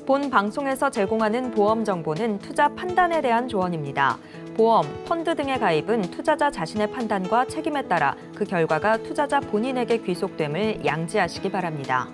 본 방송에서 제공하는 보험 정보는 투자 판단에 대한 조언입니다. 보험, 펀드 등의 가입은 투자자 자신의 판단과 책임에 따라 그 결과가 투자자 본인에게 귀속됨을 양지하시기 바랍니다.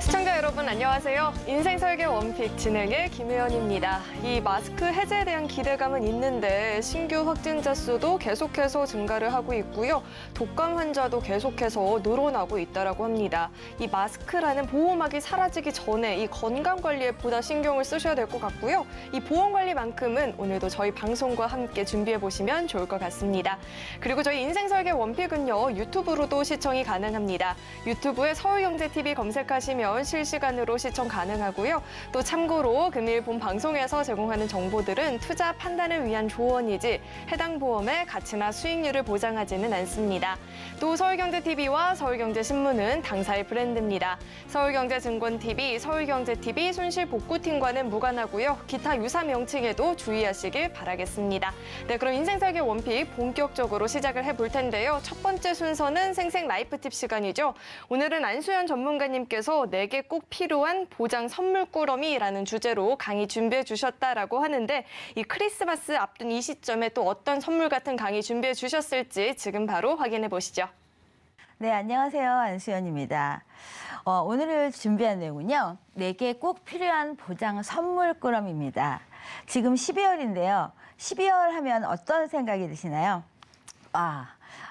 시청자 여러분 안녕하세요. 인생 설계 원픽 진행의 김혜연입니다. 이 마스크 해제에 대한 기대감은 있는데 신규 확진자 수도 계속해서 증가를 하고 있고요. 독감 환자도 계속해서 늘어나고 있다고 합니다. 이 마스크라는 보호막이 사라지기 전에 이 건강 관리에 보다 신경을 쓰셔야 될 것 같고요. 이 보험 관리만큼은 오늘도 저희 방송과 함께 준비해 보시면 좋을 것 같습니다. 그리고 저희 인생 설계 원픽은요. 유튜브로도 시청이 가능합니다. 유튜브에 서울경제TV 검색하시면 실시간으로 시청 가능하고요. 또 참고로 금일 본 방송에서 제공하는 정보들은 투자 판단을 위한 조언이지 해당 보험의 가치나 수익률을 보장하지는 않습니다. 또 서울경제TV와 서울경제신문은 당사의 브랜드입니다. 서울경제증권TV, 서울경제TV 손실복구팀과는 무관하고요. 기타 유사 명칭에도 주의하시길 바라겠습니다. 네, 그럼 인생설계 원픽 본격적으로 시작을 해볼 텐데요. 첫 번째 순서는 생생 라이프 팁 시간이죠. 오늘은 안수연 전문가님께서 내게 꼭 필요한 보장 선물꾸러미라는 주제로 강의 준비해 주셨다라고 하는데 이 크리스마스 앞둔 이 시점에 또 어떤 선물 같은 강의 준비해 주셨을지 지금 바로 확인해 보시죠. 네, 안녕하세요. 안수연입니다. 오늘 준비한 내용은요. 내게 꼭 필요한 보장 선물꾸러미입니다. 지금 12월인데요. 12월 하면 어떤 생각이 드시나요?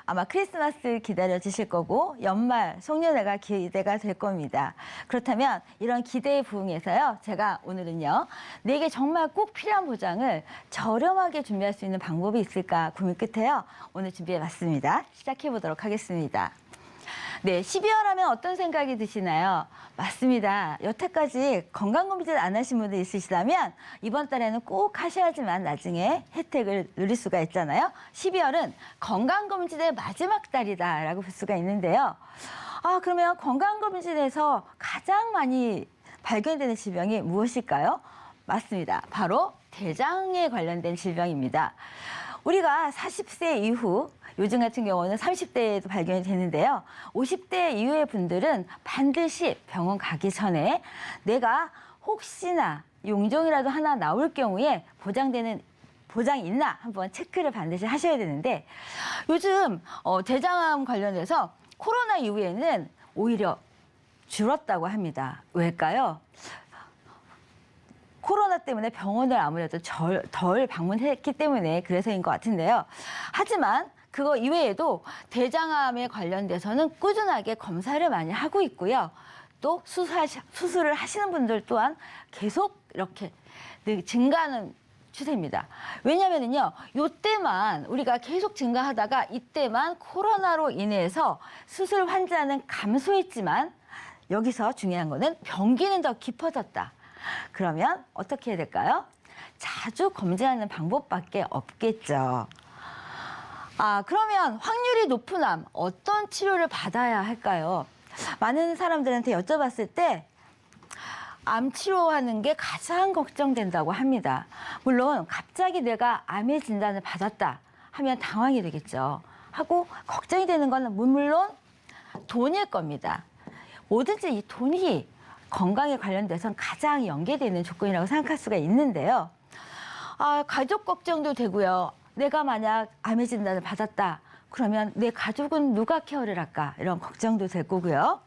아마 크리스마스 기다려지실 거고 연말, 송년회가 기대가 될 겁니다. 그렇다면 이런 기대에 부응해서요. 제가 오늘은요. 내게 정말 꼭 필요한 보장을 저렴하게 준비할 수 있는 방법이 있을까 고민 끝에요. 오늘 준비해봤습니다. 시작해보도록 하겠습니다. 네, 12월 하면 어떤 생각이 드시나요? 맞습니다. 여태까지 건강검진 안 하신 분들 있으시다면 이번 달에는 꼭 하셔야지만 나중에 혜택을 누릴 수가 있잖아요. 12월은 건강검진의 마지막 달이다라고 볼 수가 있는데요. 그러면 건강검진에서 가장 많이 발견되는 질병이 무엇일까요? 맞습니다. 바로 대장에 관련된 질병입니다. 우리가 40세 이후 요즘 같은 경우는 30대에도 발견이 되는데요. 50대 이후의 분들은 반드시 병원 가기 전에 내가 혹시나 용종이라도 하나 나올 경우에 보장이 있나 한번 체크를 반드시 하셔야 되는데 요즘 대장암 관련해서 코로나 이후에는 오히려 줄었다고 합니다. 왜일까요? 코로나 때문에 병원을 아무래도 덜 방문했기 때문에 그래서인 것 같은데요. 하지만 그거 이외에도 대장암에 관련돼서는 꾸준하게 검사를 많이 하고 있고요. 또 수술을 하시는 분들 또한 계속 이렇게 증가하는 추세입니다. 왜냐면은요, 이때만 우리가 계속 증가하다가 이때만 코로나로 인해서 수술 환자는 감소했지만 여기서 중요한 거는 병기는 더 깊어졌다. 그러면 어떻게 해야 될까요? 자주 검진하는 방법밖에 없겠죠. 그러면 확률이 높은 암, 어떤 치료를 받아야 할까요? 많은 사람들한테 여쭤봤을 때 암 치료하는 게 가장 걱정된다고 합니다. 물론 갑자기 내가 암의 진단을 받았다 하면 당황이 되겠죠. 하고 걱정이 되는 건 물론 돈일 겁니다. 뭐든지 이 돈이 건강에 관련돼서는 가장 연계되는 조건이라고 생각할 수가 있는데요. 가족 걱정도 되고요. 내가 만약 암의 진단을 받았다. 그러면 내 가족은 누가 케어를 할까? 이런 걱정도 될 거고요.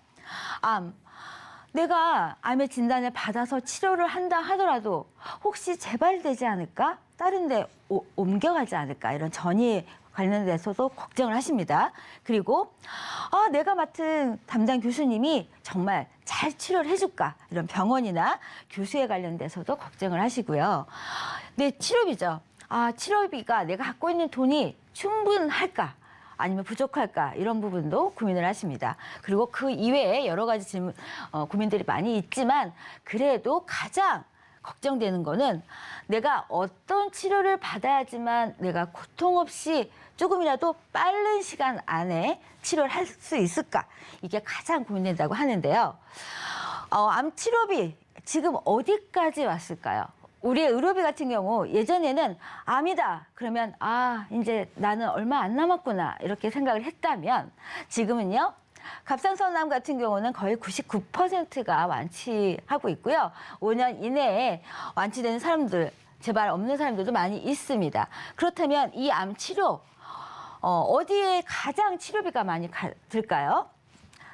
내가 암의 진단을 받아서 치료를 한다 하더라도 혹시 재발되지 않을까? 다른 데 옮겨가지 않을까? 이런 전이 관련돼서도 걱정을 하십니다. 그리고 내가 맡은 담당 교수님이 정말 잘 치료를 해줄까? 이런 병원이나 교수에 관련돼서도 걱정을 하시고요. 네, 치료비죠. 치료비가 내가 갖고 있는 돈이 충분할까? 아니면 부족할까? 이런 부분도 고민을 하십니다. 그리고 그 이외에 여러 가지 고민들이 많이 있지만 그래도 가장 걱정되는 거는 내가 어떤 치료를 받아야지만 내가 고통 없이 조금이라도 빠른 시간 안에 치료를 할 수 있을까? 이게 가장 고민된다고 하는데요. 암 치료비 지금 어디까지 왔을까요? 우리의 의료비 같은 경우 예전에는 암이다 그러면 이제 나는 얼마 안 남았구나 이렇게 생각을 했다면 지금은요. 갑상선암 같은 경우는 거의 99%가 완치하고 있고요. 5년 이내에 완치되는 사람들, 재발 없는 사람들도 많이 있습니다. 그렇다면 이 암 치료 어디에 가장 치료비가 많이 들까요?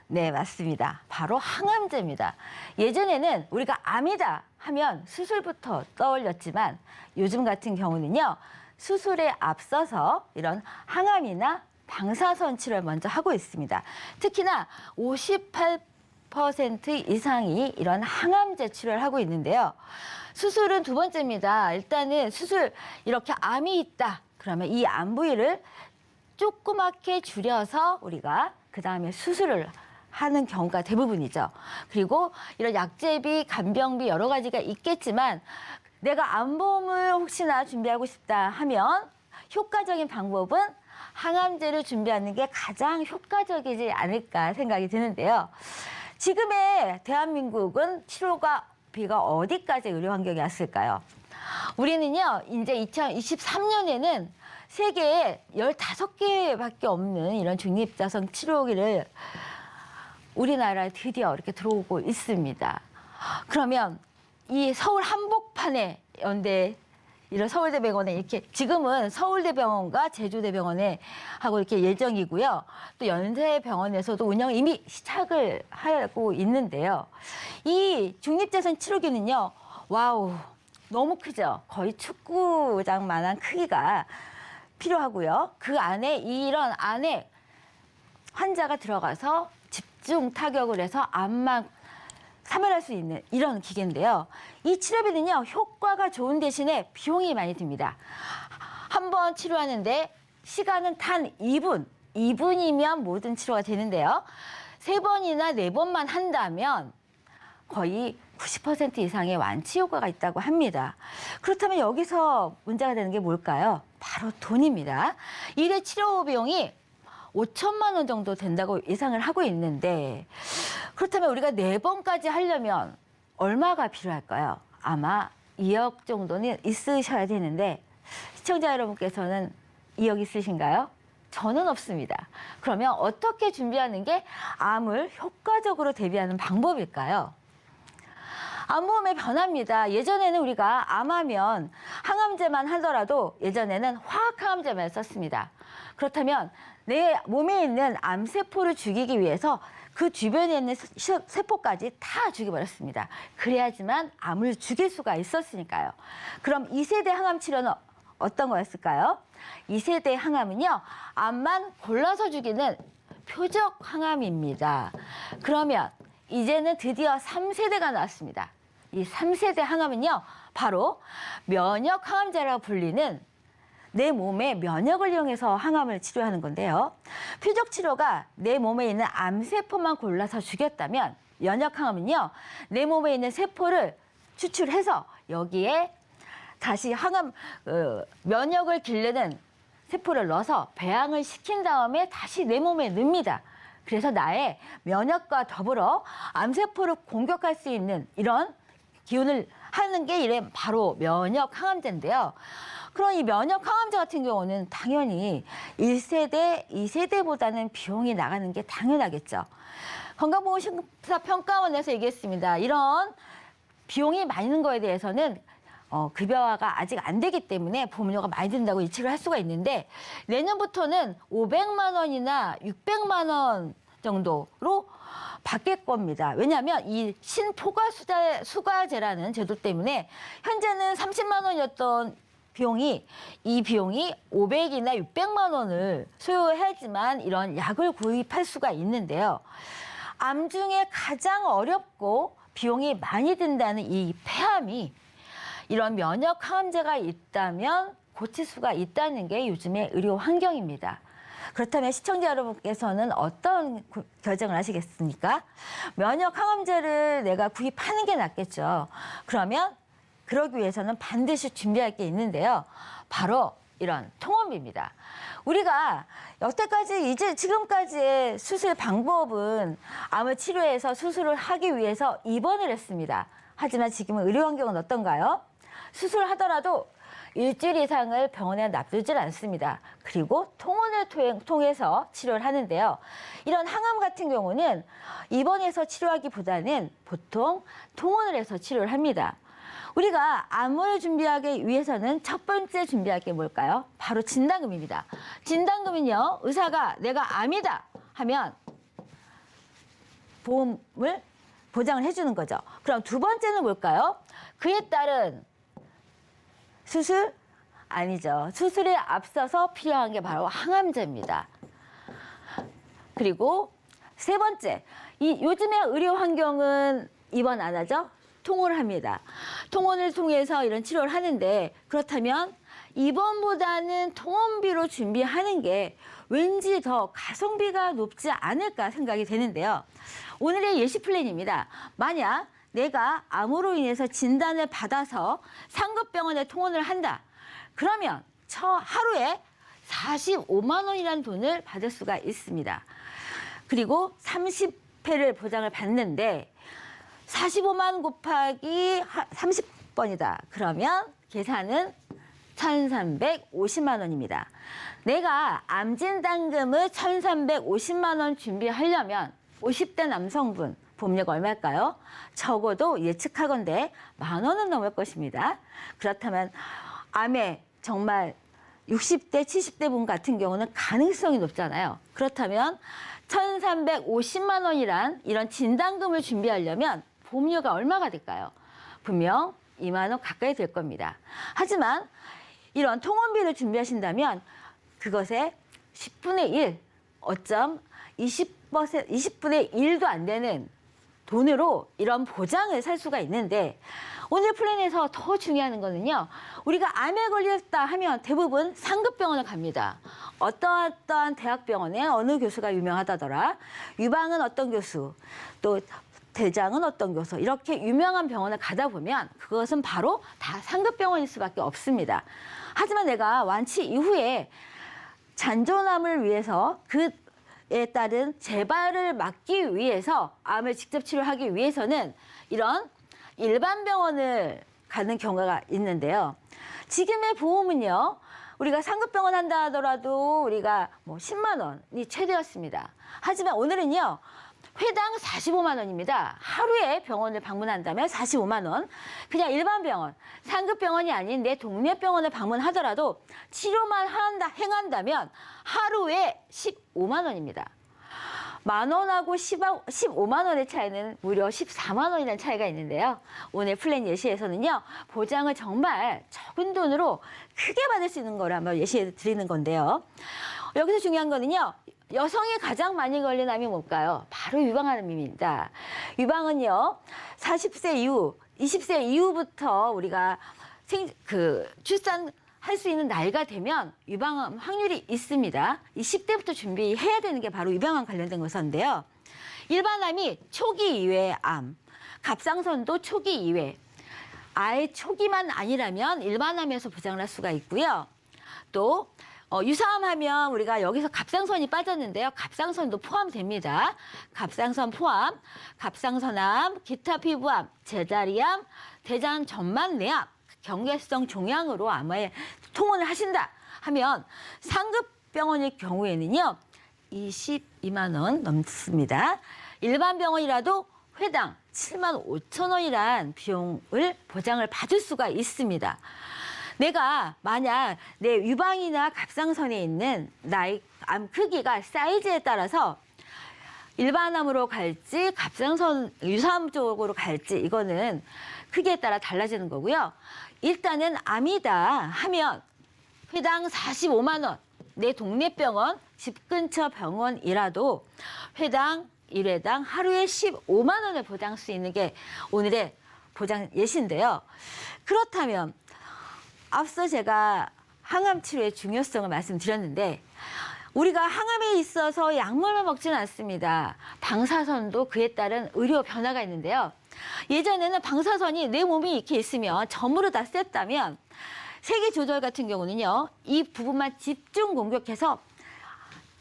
네, 맞습니다. 바로 항암제입니다. 예전에는 우리가 암이다 하면 수술부터 떠올렸지만 요즘 같은 경우는요. 수술에 앞서서 이런 항암이나 방사선 치료를 먼저 하고 있습니다. 특히나 58% 이상이 이런 항암제 치료를 하고 있는데요. 수술은 두 번째입니다. 일단은 수술 이렇게 암이 있다. 그러면 이 암 부위를 조그맣게 줄여서 우리가 그다음에 수술을 하는 경우가 대부분이죠. 그리고 이런 약제비, 간병비 여러 가지가 있겠지만 내가 암보험을 혹시나 준비하고 싶다 하면 효과적인 방법은 항암제를 준비하는 게 가장 효과적이지 않을까 생각이 드는데요. 지금의 대한민국은 치료가 비가 어디까지 의료 환경이 왔을까요? 우리는요, 이제 2023년에는 세계에 15개밖에 없는 이런 중립자성 치료기를 우리나라에 드디어 이렇게 들어오고 있습니다. 그러면 이 서울 한복판에 연대 이런 서울대병원에 이렇게 지금은 서울대병원과 제주대병원에 하고 이렇게 예정이고요. 또 연세병원에서도 운영 이미 시작을 하고 있는데요. 이 중립자선 치료기는요. 와우 너무 크죠. 거의 축구장만한 크기가 필요하고요. 그 안에 이런 안에 환자가 들어가서 집중 타격을 해서 암만 사멸할 수 있는 이런 기계인데요. 이 치료비는요. 효과가 좋은 대신에 비용이 많이 듭니다. 한 번 치료하는데 시간은 단 2분. 2분이면 모든 치료가 되는데요. 3번이나 4번만 한다면 거의 90% 이상의 완치 효과가 있다고 합니다. 그렇다면 여기서 문제가 되는 게 뭘까요? 바로 돈입니다. 1회 치료 비용이 5천만 원 정도 된다고 예상을 하고 있는데 그렇다면 우리가 4번까지 하려면 얼마가 필요할까요? 아마 2억 정도는 있으셔야 되는데 시청자 여러분께서는 2억 있으신가요? 저는 없습니다. 그러면 어떻게 준비하는 게 암을 효과적으로 대비하는 방법일까요? 암보험의 변화입니다. 예전에는 우리가 암하면 항암제만 하더라도 예전에는 화학항암제만 썼습니다. 그렇다면 내 몸에 있는 암세포를 죽이기 위해서 그 주변에 있는 세포까지 다 죽여버렸습니다. 그래야지만 암을 죽일 수가 있었으니까요. 그럼 2세대 항암 치료는 어떤 거였을까요? 2세대 항암은요. 암만 골라서 죽이는 표적 항암입니다. 그러면 이제는 드디어 3세대가 나왔습니다. 이 3세대 항암은요. 바로 면역 항암제라고 불리는 내 몸의 면역을 이용해서 항암을 치료하는 건데요. 표적 치료가 내 몸에 있는 암세포만 골라서 죽였다면 면역 항암은요. 내 몸에 있는 세포를 추출해서 여기에 다시 항암 면역을 기르는 세포를 넣어서 배양을 시킨 다음에 다시 내 몸에 넣습니다. 그래서 나의 면역과 더불어 암세포를 공격할 수 있는 이런 기운을 하는 게 이래 바로 면역 항암제인데요. 그럼 이 면역 항암제 같은 경우는 당연히 1세대, 2세대보다는 비용이 나가는 게 당연하겠죠. 건강보험심사평가원에서 얘기했습니다. 이런 비용이 많이 드는 거에 대해서는 급여화가 아직 안 되기 때문에 보험료가 많이 든다고 예측을 할 수가 있는데 내년부터는 500만 원이나 600만 원 정도로 바뀔 겁니다. 왜냐하면 이 신포괄수가제라는 제도 때문에 현재는 30만 원이었던 비용이 이 비용이 500이나 600만 원을 소요해야지만 이런 약을 구입할 수가 있는데요. 암 중에 가장 어렵고 비용이 많이 든다는 이 폐암이 이런 면역 항암제가 있다면 고칠 수가 있다는 게 요즘의 의료 환경입니다. 그렇다면 시청자 여러분께서는 어떤 결정을 하시겠습니까? 면역 항암제를 내가 구입하는 게 낫겠죠. 그러면 그러기 위해서는 반드시 준비할 게 있는데요. 바로 이런 통원비입니다. 우리가 여태까지 지금까지의 수술 방법은 암을 치료해서 수술을 하기 위해서 입원을 했습니다. 하지만 지금은 의료 환경은 어떤가요? 수술하더라도 일주일 이상을 병원에 놔두질 않습니다. 그리고 통원을 통해서 치료를 하는데요. 이런 항암 같은 경우는 입원해서 치료하기보다는 보통 통원을 해서 치료를 합니다. 우리가 암을 준비하기 위해서는 첫 번째 준비할 게 뭘까요? 바로 진단금입니다. 진단금은요, 의사가 내가 암이다 하면 보험을 보장을 해주는 거죠. 그럼 두 번째는 뭘까요? 그에 따른 수술? 아니죠. 수술에 앞서서 필요한 게 바로 항암제입니다. 그리고 세 번째, 요즘의 의료 환경은 입원 안 하죠? 통원을 합니다. 통원을 통해서 이런 치료를 하는데 그렇다면 입원보다는 통원비로 준비하는 게 왠지 더 가성비가 높지 않을까 생각이 되는데요. 오늘의 예시 플랜입니다. 만약 내가 암으로 인해서 진단을 받아서 상급병원에 통원을 한다. 그러면 하루에 45만 원이라는 돈을 받을 수가 있습니다. 그리고 30회를 보장을 받는데 45만 곱하기 30번이다. 그러면 계산은 1,350만 원입니다. 내가 암진단금을 1,350만 원 준비하려면 50대 남성분 보험료가 얼마일까요? 적어도 예측하건대 10,000원은 넘을 것입니다. 그렇다면 암에 정말 60대, 70대 분 같은 경우는 가능성이 높잖아요. 그렇다면 1,350만 원이란 이런 진단금을 준비하려면 보험료가 얼마가 될까요? 분명 2만 원 가까이 될 겁니다. 하지만 이런 통원비를 준비하신다면 그것의 10분의 1, 어쩜 20분의 1도 안 되는 돈으로 이런 보장을 살 수가 있는데 오늘 플랜에서 더 중요한 거는요. 우리가 암에 걸렸다 하면 대부분 상급병원을 갑니다. 어떠한 대학병원에 어느 교수가 유명하다더라. 유방은 어떤 교수, 또 대장은 어떤 교수 이렇게 유명한 병원을 가다 보면 그것은 바로 다 상급병원일 수밖에 없습니다. 하지만 내가 완치 이후에 잔존암을 위해서 그에 따른 재발을 막기 위해서 암을 직접 치료하기 위해서는 이런 일반 병원을 가는 경우가 있는데요. 지금의 보험은요. 우리가 상급병원 한다 하더라도 우리가 10만 원이 최대였습니다. 하지만 오늘은요. 회당 45만 원입니다. 하루에 병원을 방문한다면 45만 원. 그냥 일반 병원, 상급병원이 아닌 내 동네 병원을 방문하더라도 치료만 행한다면 하루에 15만 원입니다. 10,000원하고 15만 원의 차이는 무려 14만 원이라는 차이가 있는데요. 오늘 플랜 예시에서는요. 보장을 정말 적은 돈으로 크게 받을 수 있는 거를 한번 예시해 드리는 건데요. 여기서 중요한 거는요. 여성이 가장 많이 걸리는 암이 뭘까요? 바로 유방암입니다. 유방은요. 40세 이후, 20세 이후부터 우리가 출산할 수 있는 나이가 되면 유방암 확률이 있습니다. 이 10대부터 준비해야 되는 게 바로 유방암 관련된 것인데요. 일반암이 초기 이외의 암, 갑상선도 초기 이외. 아예 초기만 아니라면 일반암에서 보장을 할 수가 있고요. 또 유사암 하면 우리가 여기서 갑상선이 빠졌는데요. 갑상선도 포함됩니다. 갑상선 포함, 갑상선암, 기타 피부암, 제자리암, 대장 전만내암, 경계성 종양으로 암에 통원을 하신다 하면 상급병원일 경우에는요. 22만 원 넘습니다. 일반 병원이라도 회당 7만 5천 원이란 비용을 보장을 받을 수가 있습니다. 내가 만약 내 유방이나 갑상선에 있는 나의 암 크기가 사이즈에 따라서 일반암으로 갈지 유사암 쪽으로 갈지 이거는 크기에 따라 달라지는 거고요. 일단은 암이다 하면 회당 45만 원, 내 동네 병원, 집 근처 병원이라도 회당 1회당 하루에 15만 원을 보장할 수 있는 게 오늘의 보장 예시인데요. 그렇다면 앞서 제가 항암 치료의 중요성을 말씀드렸는데 우리가 항암에 있어서 약물만 먹지는 않습니다. 방사선도 그에 따른 의료 변화가 있는데요. 예전에는 방사선이 내 몸에 이렇게 있으면 전부를 다 쐈다면 세계 조절 같은 경우는요. 이 부분만 집중 공격해서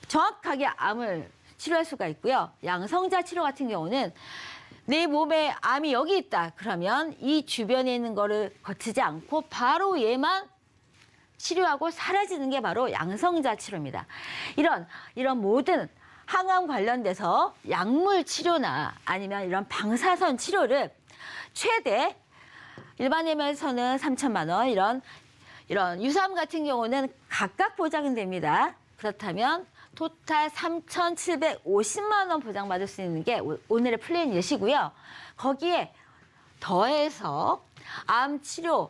정확하게 암을 치료할 수가 있고요. 양성자 치료 같은 경우는 내 몸에 암이 여기 있다. 그러면 이 주변에 있는 거를 거치지 않고 바로 얘만 치료하고 사라지는 게 바로 양성자 치료입니다. 이런 모든 항암 관련돼서 약물 치료나 아니면 이런 방사선 치료를 최대 일반의원에서는 3천만 원, 이런 유사암 같은 경우는 각각 보장은 됩니다. 그렇다면 토탈 3,750만 원 보장받을 수 있는 게 오늘의 플랜 예시고요. 거기에 더해서 암 치료,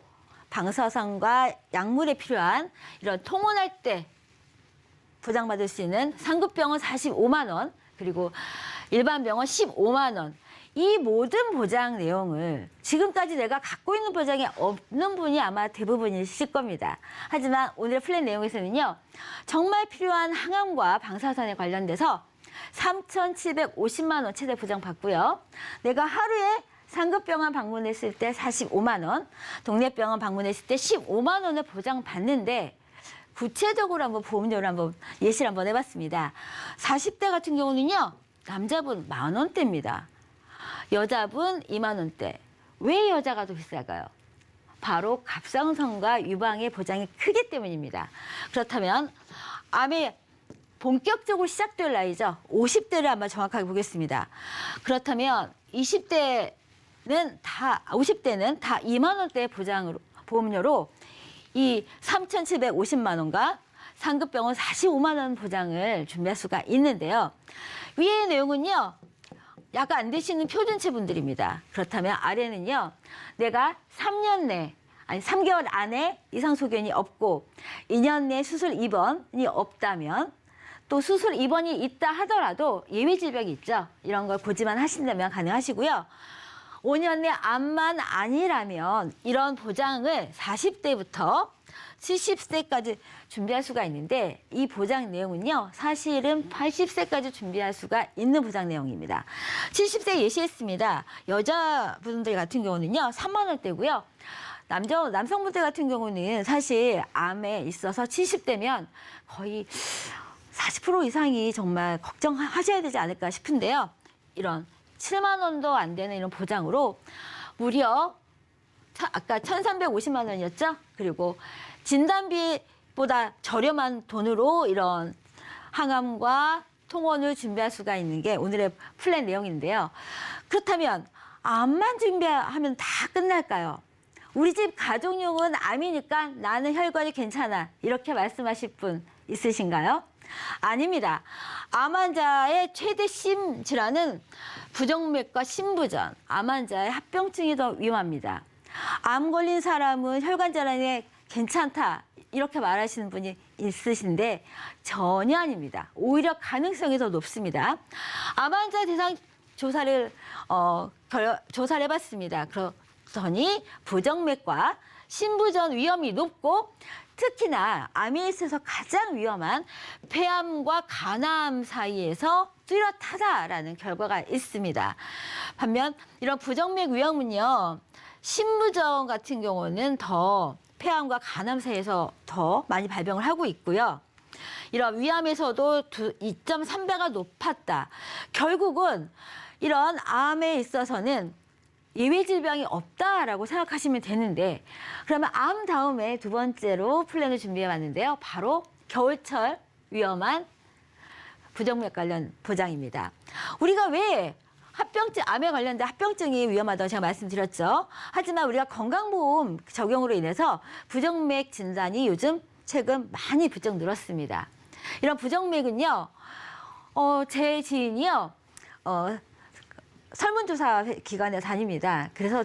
방사선과 약물에 필요한 이런 통원할 때 보장받을 수 있는 상급병원 45만 원, 그리고 일반 병원 15만 원. 이 모든 보장 내용을 지금까지 내가 갖고 있는 보장이 없는 분이 아마 대부분이실 겁니다. 하지만 오늘의 플랜 내용에서는요, 정말 필요한 항암과 방사선에 관련돼서 3,750만 원 최대 보장 받고요. 내가 하루에 상급병원 방문했을 때 45만 원, 동네 병원 방문했을 때 15만 원을 보장받는데 구체적으로 한번 보험료를 한번 예시를 한번 해봤습니다. 40대 같은 경우는요, 남자분 10,000원대입니다. 여자분 2만 원대. 왜 여자가 더 비쌀까요? 바로 갑상선과 유방의 보장이 크기 때문입니다. 그렇다면 암이 본격적으로 시작될 나이죠. 50대를 한번 정확하게 보겠습니다. 그렇다면 50대는 다 2만 원대 보험료로 이 3,750만 원과 상급병원 45만 원 보장을 준비할 수가 있는데요. 위의 내용은요, 약가 안 되시는 표준체 분들입니다. 그렇다면 아래는요, 내가 3개월 안에 이상 소견이 없고 2년 내 수술 입원이 없다면, 또 수술 입원이 있다 하더라도 예외 질병이 있죠. 이런 걸 고지만 하신다면 가능하시고요. 5년 내 암만 아니라면 이런 보장을 40대부터 70세까지 준비할 수가 있는데, 이 보장 내용은요, 사실은 80세까지 준비할 수가 있는 보장 내용입니다. 70세 예시했습니다. 여자분들 같은 경우는요, 3만 원대고요. 남성분들 같은 경우는 사실 암에 있어서 70대면 거의 40% 이상이 정말 걱정하셔야 되지 않을까 싶은데요. 이런 7만 원도 안 되는 이런 보장으로 무려 아까 1,350만 원이었죠? 그리고 진단비보다 저렴한 돈으로 이런 항암과 통원을 준비할 수가 있는 게 오늘의 플랜 내용인데요. 그렇다면 암만 준비하면 다 끝날까요? 우리 집 가족용은 암이니까 나는 혈관이 괜찮아, 이렇게 말씀하실 분 있으신가요? 아닙니다. 암 환자의 최대 심 질환은 부정맥과 심부전, 암 환자의 합병증이 더 위험합니다. 암 걸린 사람은 혈관 질환에 괜찮다, 이렇게 말하시는 분이 있으신데 전혀 아닙니다. 오히려 가능성이 더 높습니다. 암 환자 대상 조사를 해봤습니다. 그러더니 부정맥과 심부전 위험이 높고, 특히나 암에 있어서 가장 위험한 폐암과 간암 사이에서 뚜렷하다라는 결과가 있습니다. 반면 이런 부정맥 위험은요, 심부전 같은 경우는 더 폐암과 간암 사이에서 더 많이 발병을 하고 있고요. 이런 위암에서도 2.3배가 높았다. 결국은 이런 암에 있어서는 예외 질병이 없다라고 생각하시면 되는데, 그러면 암 다음에 두 번째로 플랜을 준비해 봤는데요. 바로 겨울철 위험한 부정맥 관련 보장입니다. 우리가 왜 암에 관련된 합병증이 위험하다고 제가 말씀드렸죠. 하지만 우리가 건강보험 적용으로 인해서 부정맥 진단이 요즘 최근 많이 부쩍 늘었습니다. 이런 부정맥은요, 제 지인이요, 설문조사 기관에 다닙니다. 그래서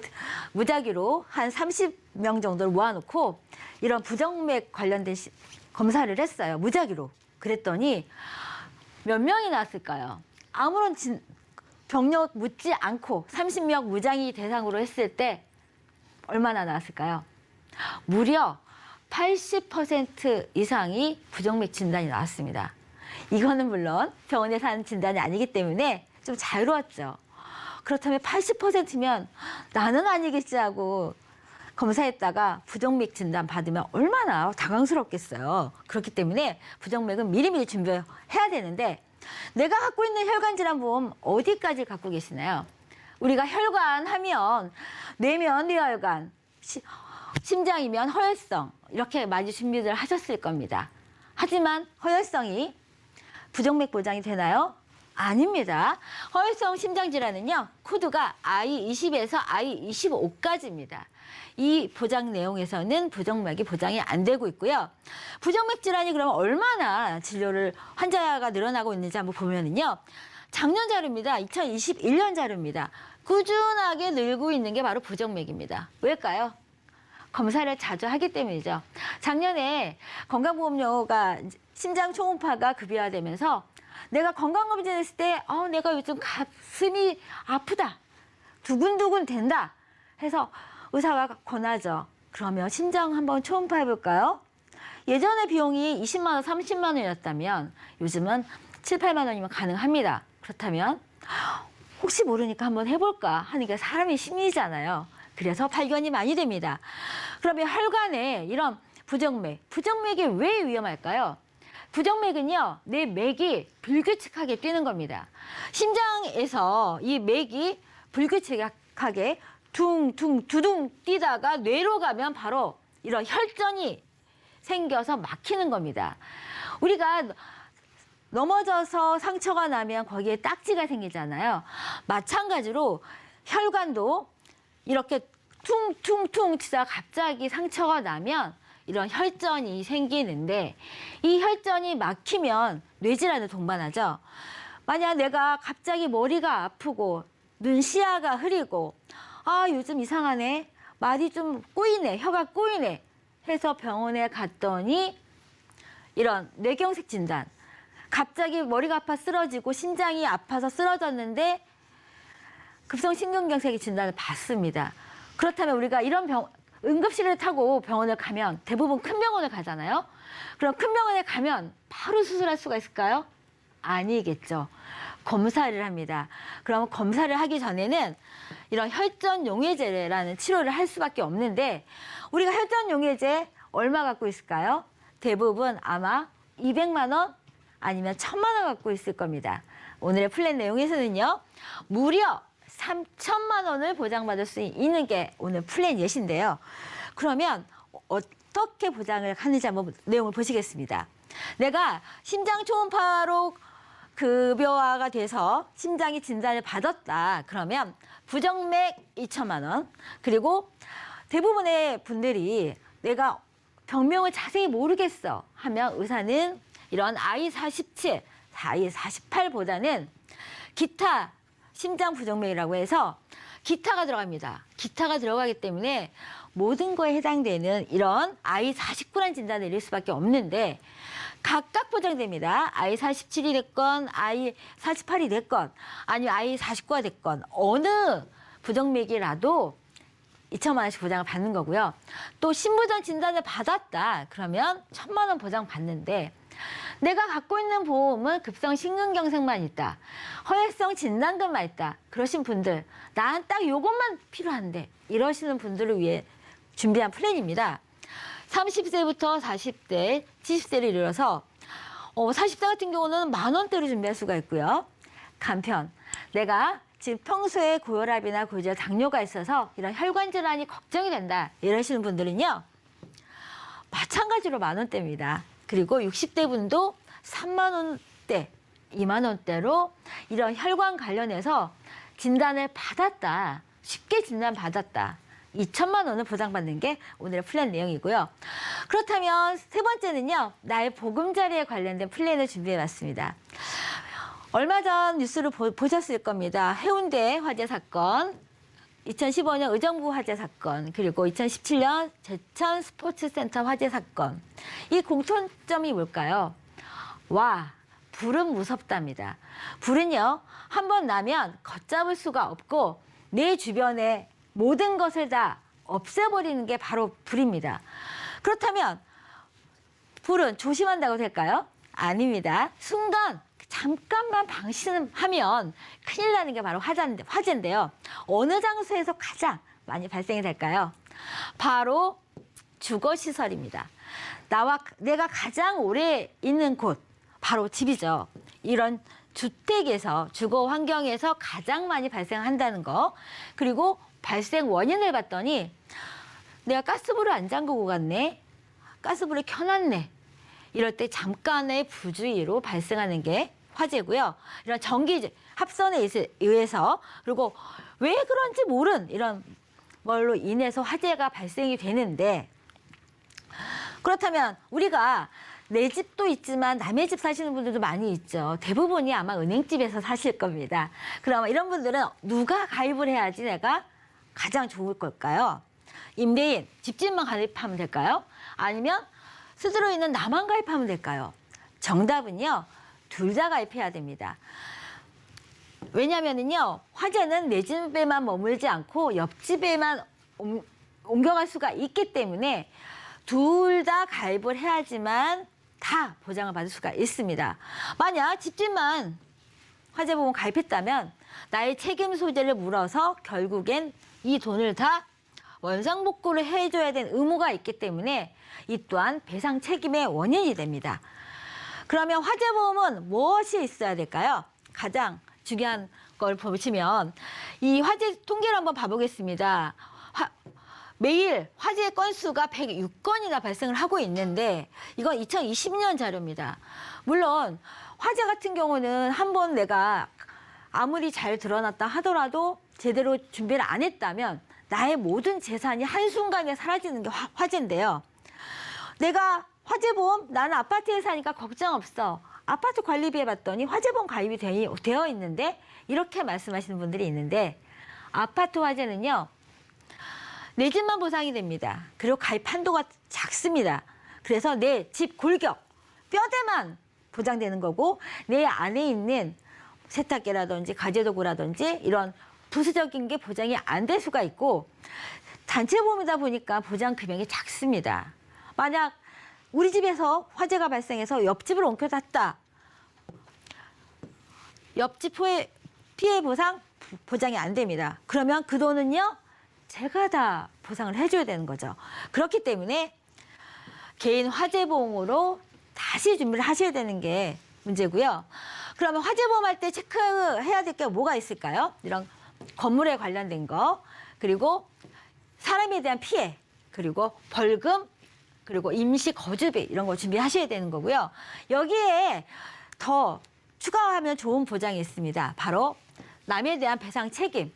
무작위로 한 30명 정도를 모아놓고 이런 부정맥 관련된 검사를 했어요. 무작위로. 그랬더니 몇 명이 나왔을까요? 아무런 병력 묻지 않고 30명 무장이 대상으로 했을 때 얼마나 나왔을까요? 무려 80% 이상이 부정맥 진단이 나왔습니다. 이거는 물론 병원에서 하는 진단이 아니기 때문에 좀 자유로웠죠. 그렇다면 80%면 나는 아니겠지 하고 검사했다가 부정맥 진단 받으면 얼마나 당황스럽겠어요. 그렇기 때문에 부정맥은 미리미리 준비해야 되는데, 내가 갖고 있는 혈관질환 보험 어디까지 갖고 계시나요? 우리가 혈관 하면 뇌면 뇌혈관, 심장이면 허혈성 이렇게 많이 준비를 하셨을 겁니다. 하지만 허혈성이 부정맥 보장이 되나요? 아닙니다. 허혈성 심장질환은요, 코드가 I20에서 I25까지입니다. 이 보장 내용에서는 부정맥이 보장이 안 되고 있고요. 부정맥 질환이 그러면 얼마나 진료를 환자가 늘어나고 있는지 한번 보면은요. 작년 자료입니다. 2021년 자료입니다. 꾸준하게 늘고 있는 게 바로 부정맥입니다. 왜일까요? 검사를 자주 하기 때문이죠. 작년에 건강보험료가 심장 초음파가 급여화되면서 내가 건강검진했을 때 내가 요즘 가슴이 아프다, 두근두근 된다 해서 의사가 권하죠. 그러면 심장 한번 초음파 해볼까요? 예전에 비용이 20만 원, 30만 원이었다면 요즘은 7, 8만 원이면 가능합니다. 그렇다면 혹시 모르니까 한번 해볼까 하는 게 사람의 심리잖아요. 그래서 발견이 많이 됩니다. 그러면 혈관에 이런 부정맥이 왜 위험할까요? 부정맥은요, 내 맥이 불규칙하게 뛰는 겁니다. 심장에서 이 맥이 불규칙하게 둥둥 두둥 뛰다가 뇌로 가면 바로 이런 혈전이 생겨서 막히는 겁니다. 우리가 넘어져서 상처가 나면 거기에 딱지가 생기잖아요. 마찬가지로 혈관도 이렇게 퉁퉁퉁 치다 갑자기 상처가 나면 이런 혈전이 생기는데 이 혈전이 막히면 뇌질환을 동반하죠. 만약 내가 갑자기 머리가 아프고 눈 시야가 흐리고 요즘 이상하네, 말이 좀 꼬이네, 혀가 꼬이네 해서 병원에 갔더니 이런 뇌경색 진단, 갑자기 머리가 아파 쓰러지고 심장이 아파서 쓰러졌는데 급성심근경색의 진단을 받습니다. 그렇다면 우리가 이런 응급실을 타고 병원을 가면 대부분 큰 병원을 가잖아요. 그럼 큰 병원에 가면 바로 수술할 수가 있을까요? 아니겠죠. 검사를 합니다. 그럼 검사를 하기 전에는 이런 혈전용해제라는 치료를 할 수밖에 없는데 우리가 혈전용해제 얼마 갖고 있을까요? 대부분 아마 200만 원 아니면 1000만 원 갖고 있을 겁니다. 오늘의 플랜 내용에서는요, 무려 3천만 원을 보장받을 수 있는 게 오늘 플랜 예시인데요. 그러면 어떻게 보장을 하는지 한번 내용을 보시겠습니다. 내가 심장 초음파로 급여화가 돼서 심장이 진단을 받았다. 그러면 부정맥 2천만 원, 그리고 대부분의 분들이 내가 병명을 자세히 모르겠어 하면 의사는 이런 I47, I48보다는 기타 심장 부정맥이라고 해서 기타가 들어갑니다. 기타가 들어가기 때문에 모든 거에 해당되는 이런 I49라는 진단을 내릴 수밖에 없는데 각각 보장됩니다. I47이 됐건 I48이 됐건 아니면 I49가 됐건 어느 부정맥이라도 2천만 원씩 보장을 받는 거고요. 또 신부전 진단을 받았다. 그러면 1,000만 원 보장 받는데 내가 갖고 있는 보험은 급성심근경색만 있다, 허혈성 진단금만 있다, 그러신 분들, 난 딱 이것만 필요한데 이러시는 분들을 위해 준비한 플랜입니다. 30세부터 40대, 70세를 이르러서 40대 같은 경우는 10,000원대로 준비할 수가 있고요. 간편, 내가 지금 평소에 고혈압이나 고지혈 당뇨가 있어서 이런 혈관 질환이 걱정이 된다 이러시는 분들은요, 마찬가지로 10,000원대입니다. 그리고 60대 분도 3만 원대, 2만 원대로 이런 혈관 관련해서 진단을 받았다, 쉽게 진단 받았다, 2천만 원을 보장받는 게 오늘의 플랜 내용이고요. 그렇다면 세 번째는요, 나의 보금자리에 관련된 플랜을 준비해봤습니다. 얼마 전 뉴스를 보셨을 겁니다. 해운대 화재 사건, 2015년 의정부 화재 사건, 그리고 2017년 제천 스포츠센터 화재 사건. 이 공통점이 뭘까요? 불은 무섭답니다. 불은요, 한 번 나면 걷잡을 수가 없고 내 주변에 모든 것을 다 없애버리는 게 바로 불입니다. 그렇다면 불은 조심한다고 될까요? 아닙니다. 순간 잠깐만 방심하면 큰일 나는 게 바로 화재인데요. 어느 장소에서 가장 많이 발생이 될까요? 바로 주거시설입니다. 내가 가장 오래 있는 곳, 바로 집이죠. 이런 주택에서 주거 환경에서 가장 많이 발생한다는 거. 그리고 발생 원인을 봤더니 내가 가스불을 안 잠그고 갔네. 가스불을 켜놨네. 이럴 때 잠깐의 부주의로 발생하는 게 화재고요. 이런 전기 합선에 의해서 그리고 왜 그런지 모른 이런 걸로 인해서 화재가 발생이 되는데 그렇다면 우리가 내 집도 있지만 남의 집 사시는 분들도 많이 있죠. 대부분이 아마 은행집에서 사실 겁니다. 그럼 이런 분들은 누가 가입을 해야지 내가 가장 좋을 걸까요? 임대인, 집주인만 가입하면 될까요? 아니면 스스로 있는 나만 가입하면 될까요? 정답은요. 둘 다 가입해야 됩니다. 왜냐면은요. 화재는 내 집에만 머물지 않고 옆집에만 옮겨갈 수가 있기 때문에 둘 다 가입을 해야지만 다 보장을 받을 수가 있습니다. 만약 집주인만 화재보험 가입했다면 나의 책임 소재를 물어서 결국엔 이 돈을 다 원상복구를 해줘야 되는 의무가 있기 때문에 이 또한 배상 책임의 원인이 됩니다. 그러면 화재보험은 무엇이 있어야 될까요? 가장 중요한 걸 보시면 이 화재 통계를 한번 봐보겠습니다. 매일 화재 건수가 106건이나 발생을 하고 있는데 이건 2020년 자료입니다. 물론 화재 같은 경우는 한번 내가 아무리 잘 드러났다 하더라도 제대로 준비를 안 했다면 나의 모든 재산이 한순간에 사라지는 게 화재인데요. 내가 화재보험, 나는 아파트에 사니까 걱정 없어. 아파트 관리비에 봤더니 화재보험 가입이 되어 있는데 이렇게 말씀하시는 분들이 있는데 아파트 화재는요. 내 집만 보상이 됩니다. 그리고 가입 한도가 작습니다. 그래서 내 집 골격, 뼈대만 보장되는 거고 내 안에 있는 세탁기라든지 가재도구라든지 이런 부수적인 게 보장이 안 될 수가 있고 단체보험이다 보니까 보장 금액이 작습니다. 만약 우리 집에서 화재가 발생해서 옆집을 옮겨갔다. 옆집 피해 보상 보장이 안 됩니다. 그러면 그 돈은요. 제가 다 보상을 해줘야 되는 거죠. 그렇기 때문에 개인 화재보험으로 다시 준비를 하셔야 되는 게 문제고요. 그러면 화재보험 할 때 체크해야 될 게 뭐가 있을까요? 이런 건물에 관련된 거, 그리고 사람에 대한 피해, 그리고 벌금, 그리고 임시 거주비 이런 거 준비하셔야 되는 거고요. 여기에 더 추가하면 좋은 보장이 있습니다. 바로 남에 대한 배상 책임.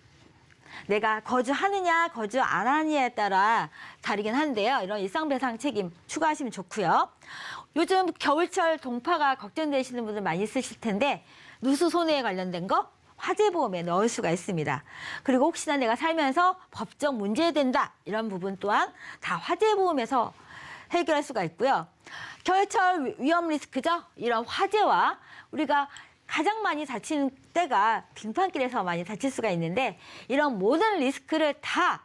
내가 거주하느냐 거주 안 하느냐에 따라 다르긴 한데요. 이런 일상배상 책임 추가하시면 좋고요. 요즘 겨울철 동파가 걱정되시는 분들 많이 있으실 텐데 누수 손해에 관련된 거 화재보험에 넣을 수가 있습니다. 그리고 혹시나 내가 살면서 법적 문제된다 이런 부분 또한 다 화재보험에서 해결할 수가 있고요. 겨울철 위험 리스크죠. 이런 화재와 우리가 가장 많이 다치는 때가 빙판길에서 많이 다칠 수가 있는데 이런 모든 리스크를 다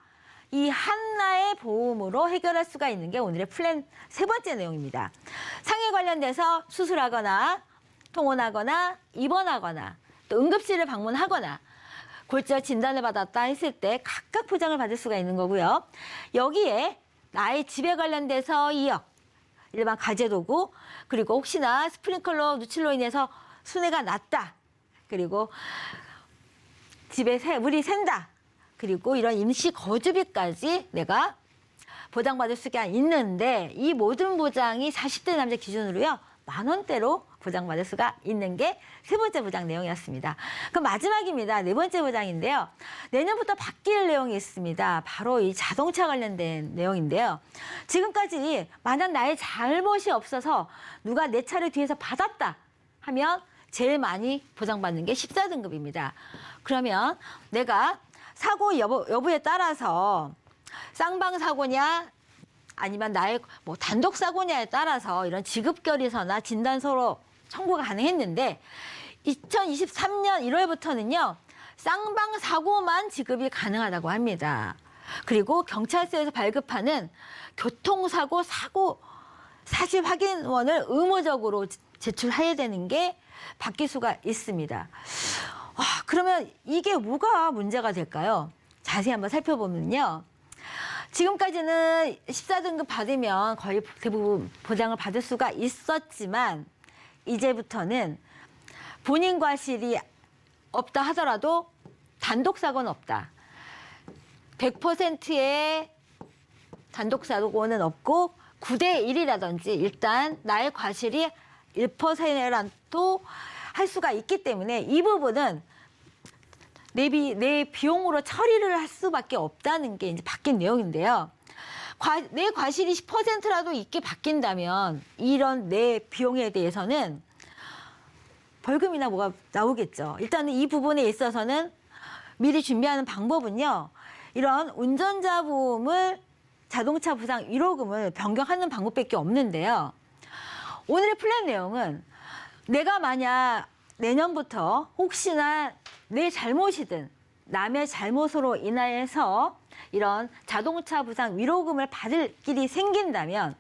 이 하나의 보험으로 해결할 수가 있는 게 오늘의 플랜 세 번째 내용입니다. 상해 관련돼서 수술하거나 통원하거나 입원하거나 또 응급실을 방문하거나 골절 진단을 받았다 했을 때 각각 보장을 받을 수가 있는 거고요. 여기에 나의 집에 관련돼서 2억, 일반 가재도구, 그리고 혹시나 스프링클러 누출로 인해서 순해가 났다. 그리고 집에 물이 샌다. 그리고 이런 임시 거주비까지 내가 보장받을 수가 있는데 이 모든 보장이 40대 남자 기준으로요. 10,000원대로 보장받을 수가 있는 게 세 번째 보장 내용이었습니다. 그럼 마지막입니다. 네 번째 보장인데요. 내년부터 바뀔 내용이 있습니다. 바로 이 자동차 관련된 내용인데요. 지금까지 만약 나의 잘못이 없어서 누가 내 차를 뒤에서 받았다 하면 제일 많이 보장받는 게 14등급입니다. 그러면 내가 사고 여부에 따라서 쌍방 사고냐 아니면 나의 뭐 단독 사고냐에 따라서 이런 지급결의서나 진단서로 청구가 가능했는데 2023년 1월부터는요. 쌍방 사고만 지급이 가능하다고 합니다. 그리고 경찰서에서 발급하는 교통사고 사실 확인원을 의무적으로 제출해야 되는 게 바뀔 수가 있습니다. 그러면 이게 뭐가 문제가 될까요? 자세히 한번 살펴보면요. 지금까지는 14등급 받으면 거의 대부분 보장을 받을 수가 있었지만 이제부터는 본인 과실이 없다 하더라도 단독 사고는 없다. 100%의 단독 사고는 없고 9대 1이라든지 일단 나의 과실이 1%라도 할 수가 있기 때문에 이 부분은 내 비용으로 처리를 할 수밖에 없다는 게 이제 바뀐 내용인데요. 내 과실이 10%라도 있게 바뀐다면 이런 내 비용에 대해서는 벌금이나 뭐가 나오겠죠. 일단은 이 부분에 있어서는 미리 준비하는 방법은요. 이런 운전자 보험을 자동차 부상 위로금을 변경하는 방법밖에 없는데요. 오늘의 플랜 내용은 내가 만약 내년부터 혹시나 내 잘못이든 남의 잘못으로 인하여서 이런 자동차 부상 위로금을 받을 길이 생긴다면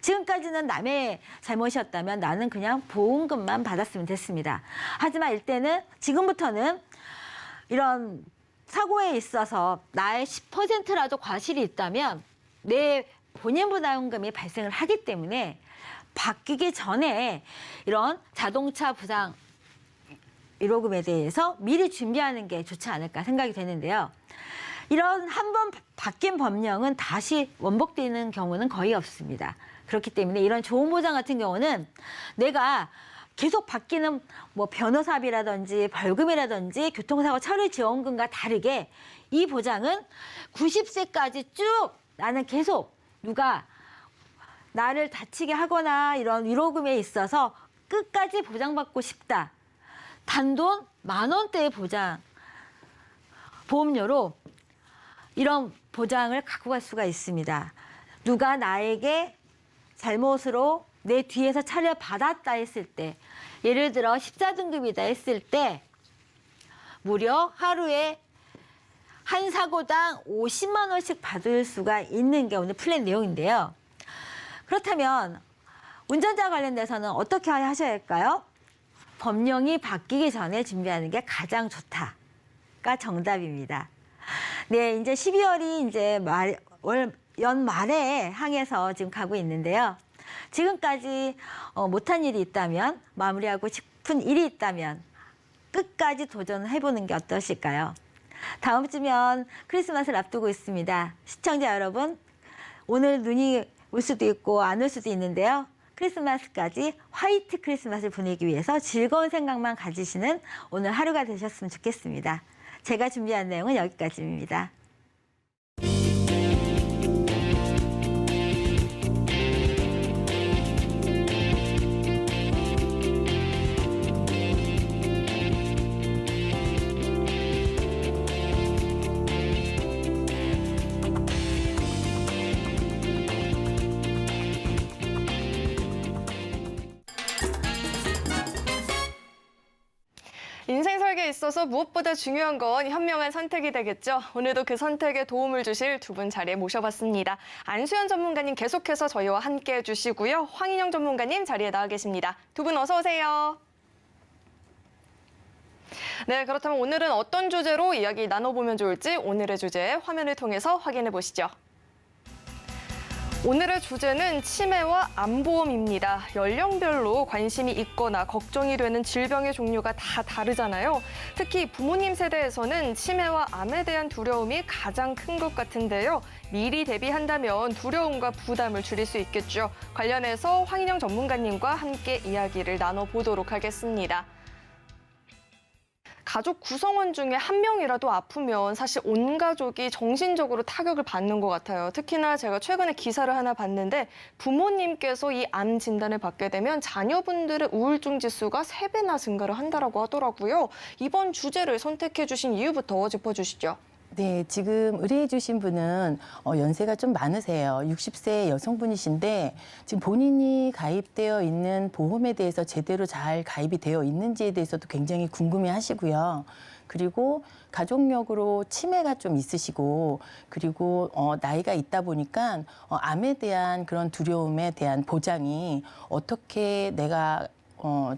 지금까지는 남의 잘못이었다면 나는 그냥 보험금만 받았으면 됐습니다. 하지만 이때는 지금부터는 이런 사고에 있어서 나의 10%라도 과실이 있다면 내 본인 부담금이 발생을 하기 때문에 바뀌기 전에 이런 자동차 부상 위로금에 대해서 미리 준비하는 게 좋지 않을까 생각이 되는데요. 이런 한 번 바뀐 법령은 다시 원복되는 경우는 거의 없습니다. 그렇기 때문에 이런 좋은 보장 같은 경우는 내가 계속 바뀌는 뭐 변호사비라든지 벌금이라든지 교통사고 처리 지원금과 다르게 이 보장은 90세까지 쭉 나는 계속 누가 나를 다치게 하거나 이런 위로금에 있어서 끝까지 보장받고 싶다. 단돈 10,000원대의 보장, 보험료로 이런 보장을 갖고 갈 수가 있습니다. 누가 나에게 잘못으로 내 뒤에서 차려받았다 했을 때, 예를 들어 14등급이다 했을 때 무려 하루에 한 사고당 50만 원씩 받을 수가 있는 게 오늘 플랜 내용인데요. 그렇다면 운전자 관련돼서는 어떻게 하셔야 할까요? 법령이 바뀌기 전에 준비하는 게 가장 좋다가 정답입니다. 네, 이제 12월이 이제 연말에 향해서 지금 가고 있는데요. 지금까지 못한 일이 있다면, 마무리하고 싶은 일이 있다면 끝까지 도전해보는 게 어떠실까요? 다음 주면 크리스마스를 앞두고 있습니다. 시청자 여러분, 오늘 눈이 올 수도 있고 안 올 수도 있는데요. 크리스마스까지 화이트 크리스마스를 보내기 위해서 즐거운 생각만 가지시는 오늘 하루가 되셨으면 좋겠습니다. 제가 준비한 내용은 여기까지입니다. 인생 설계에 있어서 무엇보다 중요한 건 현명한 선택이 되겠죠. 오늘도 그 선택에 도움을 주실 두 분 자리에 모셔봤습니다. 안수연 전문가님 계속해서 저희와 함께 해주시고요. 황인영 전문가님 자리에 나와 계십니다. 두 분 어서 오세요. 네, 그렇다면 오늘은 어떤 주제로 이야기 나눠보면 좋을지 오늘의 주제 화면을 통해서 확인해 보시죠. 오늘의 주제는 치매와 암보험입니다. 연령별로 관심이 있거나 걱정이 되는 질병의 종류가 다 다르잖아요. 특히 부모님 세대에서는 치매와 암에 대한 두려움이 가장 큰 것 같은데요. 미리 대비한다면 두려움과 부담을 줄일 수 있겠죠. 관련해서 황인영 전문가님과 함께 이야기를 나눠보도록 하겠습니다. 가족 구성원 중에 한 명이라도 아프면 사실 온 가족이 정신적으로 타격을 받는 것 같아요. 특히나 제가 최근에 기사를 하나 봤는데 부모님께서 이 암 진단을 받게 되면 자녀분들의 우울증 지수가 3배나 증가를 한다고 하더라고요. 이번 주제를 선택해 주신 이유부터 짚어주시죠. 네, 지금 의뢰해 주신 분은 연세가 좀 많으세요. 60세 여성분이신데 지금 본인이 가입되어 있는 보험에 대해서 제대로 잘 가입이 되어 있는지에 대해서도 굉장히 궁금해 하시고요. 그리고 가족력으로 치매가 좀 있으시고 그리고 나이가 있다 보니까 암에 대한 그런 두려움에 대한 보장이 어떻게 내가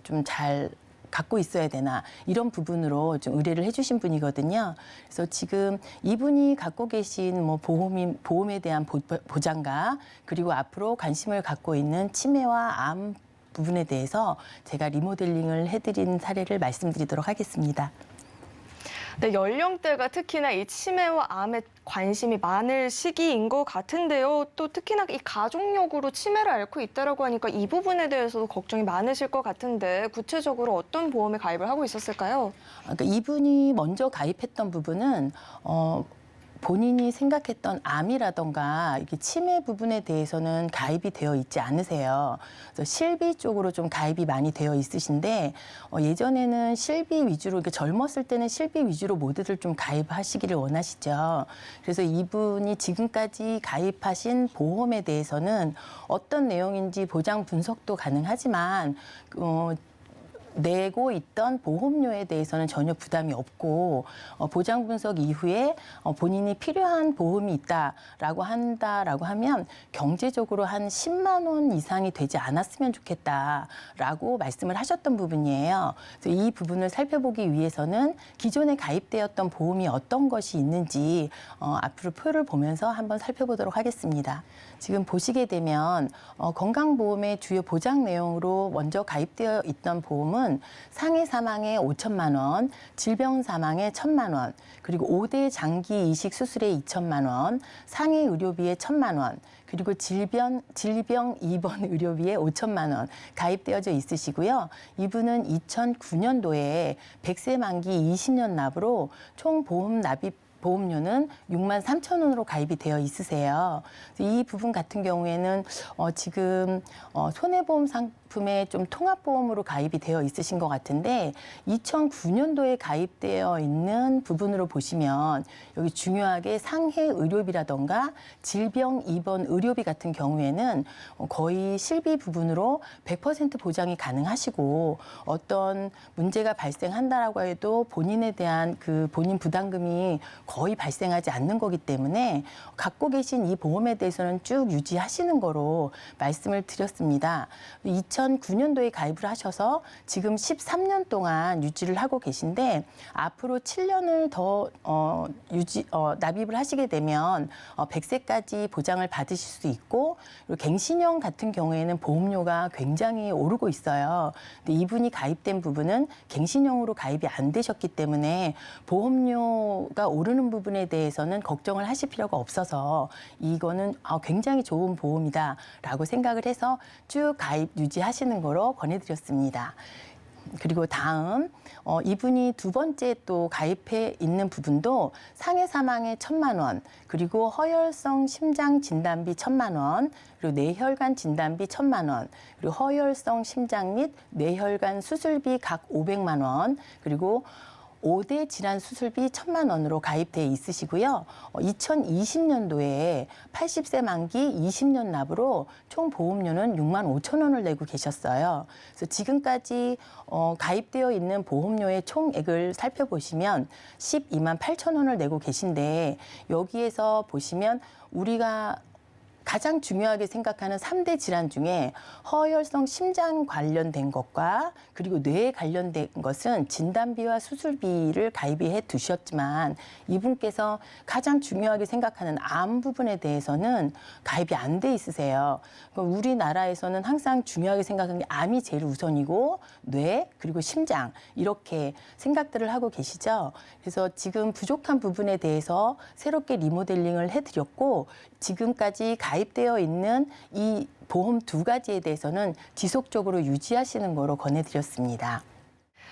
좀 잘 갖고 있어야 되나 이런 부분으로 좀 의뢰를 해주신 분이거든요. 그래서 지금 이분이 갖고 계신 뭐 보험에 대한 보장과 그리고 앞으로 관심을 갖고 있는 치매와 암 부분에 대해서 제가 리모델링을 해드린 사례를 말씀드리도록 하겠습니다. 네, 연령대가 특히나 이 치매와 암에 관심이 많을 시기인 것 같은데요. 또 특히나 이 가족력으로 치매를 앓고 있다라고 하니까 이 부분에 대해서도 걱정이 많으실 것 같은데 구체적으로 어떤 보험에 가입을 하고 있었을까요? 그러니까 이분이 먼저 가입했던 부분은 본인이 생각했던 암이라던가 이게 치매 부분에 대해서는 가입이 되어 있지 않으세요. 그래서 실비 쪽으로 좀 가입이 많이 되어 있으신데 예전에는 실비 위주로 이렇게 젊었을 때는 실비 위주로 모두들 좀 가입하시기를 원하시죠. 그래서 이분이 지금까지 가입하신 보험에 대해서는 어떤 내용인지 보장 분석도 가능하지만 내고 있던 보험료에 대해서는 전혀 부담이 없고 보장 분석 이후에 본인이 필요한 보험이 있다라고 하면 경제적으로 한 10만 원 이상이 되지 않았으면 좋겠다라고 말씀을 하셨던 부분이에요. 그래서 이 부분을 살펴보기 위해서는 기존에 가입되었던 보험이 어떤 것이 있는지 앞으로 표를 보면서 한번 살펴보도록 하겠습니다. 지금 보시게 되면 건강보험의 주요 보장 내용으로 먼저 가입되어 있던 보험은 상해 사망에 5천만 원, 질병 사망에 1,000만 원, 그리고 5대 장기 이식 수술에 2천만 원, 상해 의료비에 1,000만 원, 그리고 질병 입원 의료비에 5천만 원 가입되어져 있으시고요. 이분은 2009년도에 100세 만기 20년 납으로 총 보험 납입 보험료는 6만 3천 원으로 가입이 되어 있으세요. 이 부분 같은 경우에는 지금 손해보험 상품에 좀 통합보험으로 가입이 되어 있으신 것 같은데 2009년도에 가입되어 있는 부분으로 보시면 여기 중요하게 상해 의료비라던가 질병 입원 의료비 같은 경우에는 거의 실비 부분으로 100% 보장이 가능하시고 어떤 문제가 발생한다라고 해도 본인에 대한 그 본인 부담금이 거의 발생하지 않는 거기 때문에 갖고 계신 이 보험에 대해서는 쭉 유지하시는 거로 말씀을 드렸습니다. 2009년도에 가입을 하셔서 지금 13년 동안 유지를 하고 계신데 앞으로 7년을 더 납입을 하시게 되면 100세까지 보장을 받으실 수 있고 그리고 갱신형 같은 경우에는 보험료가 굉장히 오르고 있어요. 근데 이분이 가입된 부분은 갱신형으로 가입이 안 되셨기 때문에 보험료가 오르는 부분에 대해서는 걱정을 하실 필요가 없어서 이거는 굉장히 좋은 보험이다라고 생각을 해서 쭉 가입 유지하시는 거로 권해드렸습니다. 그리고 다음 이분이 두 번째 또 가입해 있는 부분도 상해 사망에 1,000만 원, 그리고 허혈성 심장 진단비 1,000만 원, 그리고 뇌혈관 진단비 1,000만 원, 그리고 허혈성 심장 및 뇌혈관 수술비 각 500만 원, 그리고 5대 질환 수술비 1,000만 원으로 가입돼 있으시고요. 2020년도에 80세 만기 20년 납으로 총 보험료는 6만 5천 원을 내고 계셨어요. 그래서 지금까지 가입되어 있는 보험료의 총액을 살펴보시면 12만 8천 원을 내고 계신데 여기에서 보시면 우리가 가장 중요하게 생각하는 3대 질환 중에 허혈성 심장 관련된 것과 그리고 뇌에 관련된 것은 진단비와 수술비를 가입해 두셨지만 이분께서 가장 중요하게 생각하는 암 부분에 대해서는 가입이 안 돼 있으세요. 그러니까 우리나라에서는 항상 중요하게 생각하는 게 암이 제일 우선이고 뇌 그리고 심장 이렇게 생각들을 하고 계시죠. 그래서 지금 부족한 부분에 대해서 새롭게 리모델링을 해드렸고 지금까지 가입되어 있는 이 보험 두 가지에 대해서는 지속적으로 유지하시는 거로 권해드렸습니다.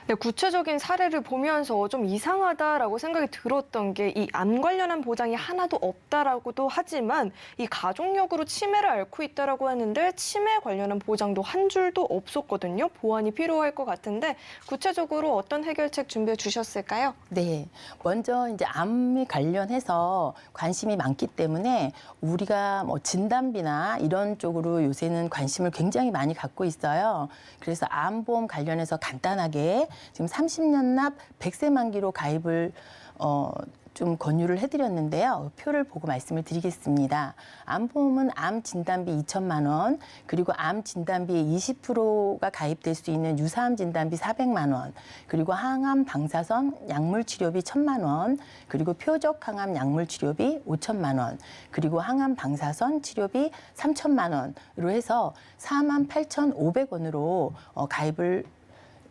네, 구체적인 사례를 보면서 좀 이상하다라고 생각이 들었던 게 이 암 관련한 보장이 하나도 없다라고도 하지만 이 가족력으로 치매를 앓고 있다라고 하는데 치매 관련한 보장도 한 줄도 없었거든요. 보완이 필요할 것 같은데 구체적으로 어떤 해결책 준비해 주셨을까요? 네, 먼저 이제 암에 관련해서 관심이 많기 때문에 우리가 뭐 진단비나 이런 쪽으로 요새는 관심을 굉장히 많이 갖고 있어요. 그래서 암보험 관련해서 간단하게 지금 30년 납 100세 만기로 가입을 좀 권유를 해드렸는데요. 표를 보고 말씀을 드리겠습니다. 암보험은 암 진단비 2천만 원, 그리고 암 진단비의 20%가 가입될 수 있는 유사암 진단비 400만 원, 그리고 항암 방사선 약물 치료비 1,000만 원, 그리고 표적 항암 약물 치료비 5천만 원, 그리고 항암 방사선 치료비 3천만 원으로 해서 48,500원으로 가입을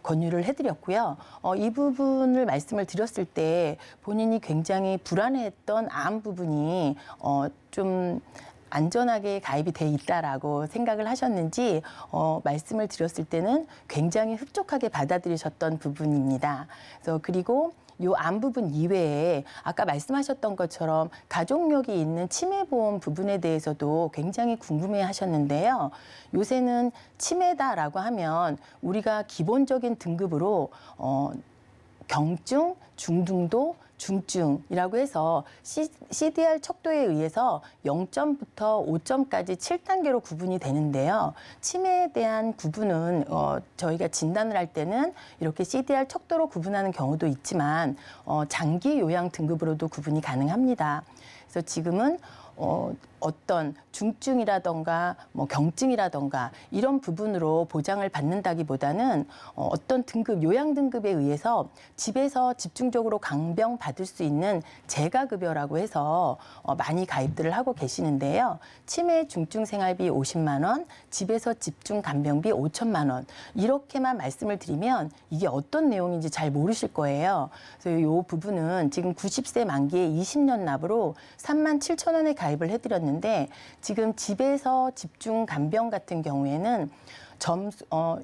권유를 해드렸고요. 이 부분을 말씀을 드렸을 때 본인이 굉장히 불안해했던 암 부분이 좀 안전하게 가입이 돼 있다라고 생각을 하셨는지 말씀을 드렸을 때는 굉장히 흡족하게 받아들이셨던 부분입니다. 그래서 그리고 요 암 부분 이외에 아까 말씀하셨던 것처럼 가족력이 있는 치매보험 부분에 대해서도 굉장히 궁금해 하셨는데요. 요새는 치매다라고 하면 우리가 기본적인 등급으로 경증, 중등도, 중증이라고 해서 CDR 척도에 의해서 0점부터 5점까지 7단계로 구분이 되는데요. 치매에 대한 구분은 저희가 진단을 할 때는 이렇게 CDR 척도로 구분하는 경우도 있지만 장기 요양 등급으로도 구분이 가능합니다. 그래서 지금은 어떤 중증이라던가 뭐 경증이라던가 이런 부분으로 보장을 받는다기보다는 어떤 등급, 요양 등급에 의해서 집에서 집중적으로 강병 받을 수 있는 재가급여라고 해서 많이 가입들을 하고 계시는데요. 치매 중증 생활비 50만 원, 집에서 집중 간병비 5천만 원 이렇게만 말씀을 드리면 이게 어떤 내용인지 잘 모르실 거예요. 그래서 이 부분은 지금 90세 만기에 20년 납으로 37,000원에 가입을 해드렸는데 지금 집에서 집중 간병 같은 경우에는